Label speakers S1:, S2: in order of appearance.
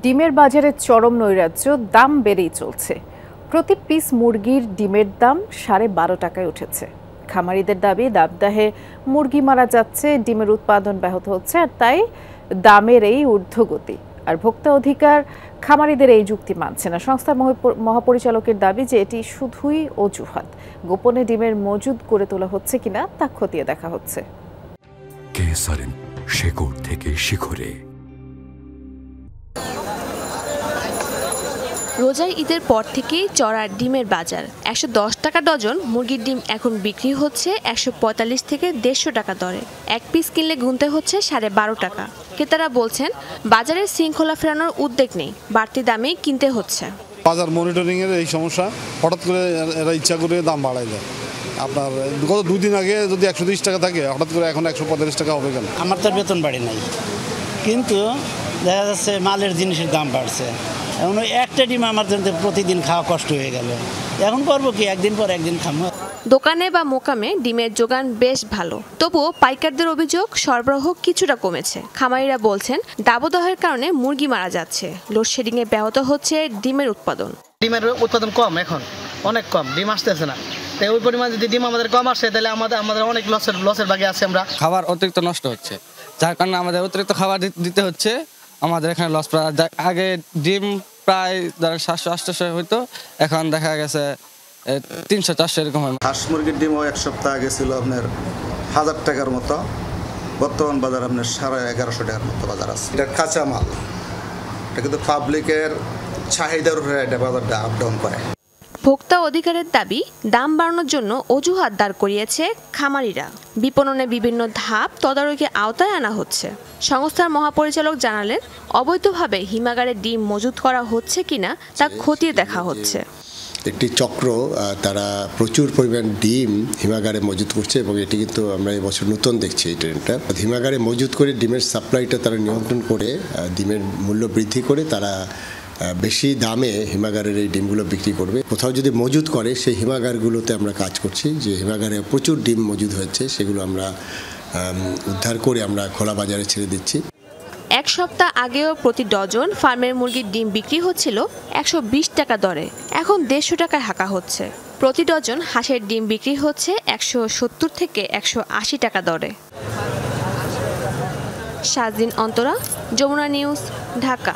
S1: ডিমের বাজারে চরম নৈরাজ্য, দাম বেড়েই চলছে। প্রতি পিস মুরগির ডিমের দাম 12.5 টাকায় উঠেছে। খামারিদের দাবি, দাবদাহে মুরগি মারা যাচ্ছে, ডিমের উৎপাদন ব্যাহত হচ্ছে, আর তাই দামের এই ঊর্ধ্বগতি। আর ভোক্তা অধিকার খামারিদের এই যুক্তি মানছে না। সংস্থার মহাপরিচালকের দাবি যে এটি শুধুই অজুহাত। গোপনে ডিমের মজুদ করে তোলা হচ্ছে কিনা তা খতিয়ে দেখা হচ্ছে।
S2: শেকড় থেকে শিখরে।
S3: রোজার ঈদের পর থেকেই চড়া ডিমের বাজার। 110 টাকা ডজন মুরগির ডিম এখন বিক্রি হচ্ছে 145 থেকে 150 টাকা দরে। এক পিস কিনলে গুনতে হচ্ছে 12.5 টাকা। ক্রেতারা বলছেন, বাজারে শৃঙ্খলা ফেরানোর উদ্যোগ নেই, বাড়তি দামেই কিনতে হচ্ছে।
S4: বাজার মনিটরিং এর এই সমস্যা, হঠাৎ করে এরা ইচ্ছা করে দাম বাড়ায় দেয়। আপনার গত 2 দিন আগে যদি 130 টাকা থাকে, হঠাৎ করে এখন 145 টাকা হবে কেন?
S5: আমার তো বেতন বাড়ি নাই, কিন্তু দেখা যাচ্ছে মালের জিনিসের দাম বাড়ছে। এখন একটা ডিম আমার জন্য প্রতিদিন খাওয়া কষ্ট হয়ে গেল। এখন করবো কি, একদিন পর একদিন খাবো।
S3: দোকানে বা মোকামে ডিমের যোগান বেশ ভালো, তবুও পাইকারদের অভিযোগ সরবরাহ কিছুটা কমেছে। খামারিরা বলছেন, দাবদাহের কারণে মুরগি মারা যাচ্ছে, লোডশেডিং এ ব্যাহত হচ্ছে ডিমের উৎপাদন।
S6: ডিমের উৎপাদন কম, এখন অনেক কম, ডিম আসতেছে না। তাই ওই পরিমাণ যদি ডিম আমাদের কম আসে, তাহলে আমাদের অনেক লসের ভাগে আছে। আমরা
S7: খাবার অতিরিক্ত নষ্ট হচ্ছে, যার কারণে আমাদের অতিরিক্ত খাবার দিতে হচ্ছে। আমাদের এখানে লস প্রায়, আগে ডিম প্রায় 700-800 হইতো, এখন দেখা গেছে 300-400 এরকম হয়।
S8: হাঁস মুরগির ডিমও এক সপ্তাহ আগে ছিল আপনার 1000 টাকার মতো, বর্তমান বাজার আপনার 1150 টাকার মতো বাজার আছে। এটা কাঁচা মাল, এটা কিন্তু পাবলিকের চাহিদার উপরে এটা বাজারটা আপ ডাউন করে।
S3: ভোক্তা অধিকারের দাবি, দাম বাড়ানোর জন্য অজুহাত দাঁড় করিয়েছে খামারিরা। বিপণনে বিভিন্ন ধাপ তদারকির আওতায় আনা হচ্ছে। সংস্থার মহাপরিচালক জানালেন, অবৈধভাবে হিমাগারে ডিম মজুত করা হচ্ছে কিনা তা খতিয়ে দেখা হচ্ছে।
S9: একটি চক্র, তারা প্রচুর পরিমাণ ডিম হিমাগারে মজুত করছে, এবং এটি কিন্তু আমরা এবছর নতুন দেখছি এই ট্রেন্ডটা। হিমাগারে মজুত করে ডিমের সাপ্লাইটা তারা নিয়ন্ত্রণ করে, ডিমের মূল্য বৃদ্ধি করে তারা বেশি দামে হিমাগারের এই ডিমগুলো বিক্রি করবে। কোথাও যদি মজুত করে, সেই হিমাগারগুলোতে আমরা কাজ করছি, যে হিমাগারে প্রচুর ডিম মজুদ হয়েছে সেগুলো আমরা উদ্ধার করে আমরা খোলা বাজারে ছেড়ে দিচ্ছি।
S3: এক সপ্তাহ আগেও প্রতি ডজন ফার্মের মুরগির ডিম বিক্রি হচ্ছিল 120 টাকা দরে, এখন 150 টাকায় হাঁকা হচ্ছে। প্রতি ডজন হাঁসের ডিম বিক্রি হচ্ছে 170 থেকে 180 টাকা দরে। শাহজিন অন্তরা, যমুনা নিউজ, ঢাকা।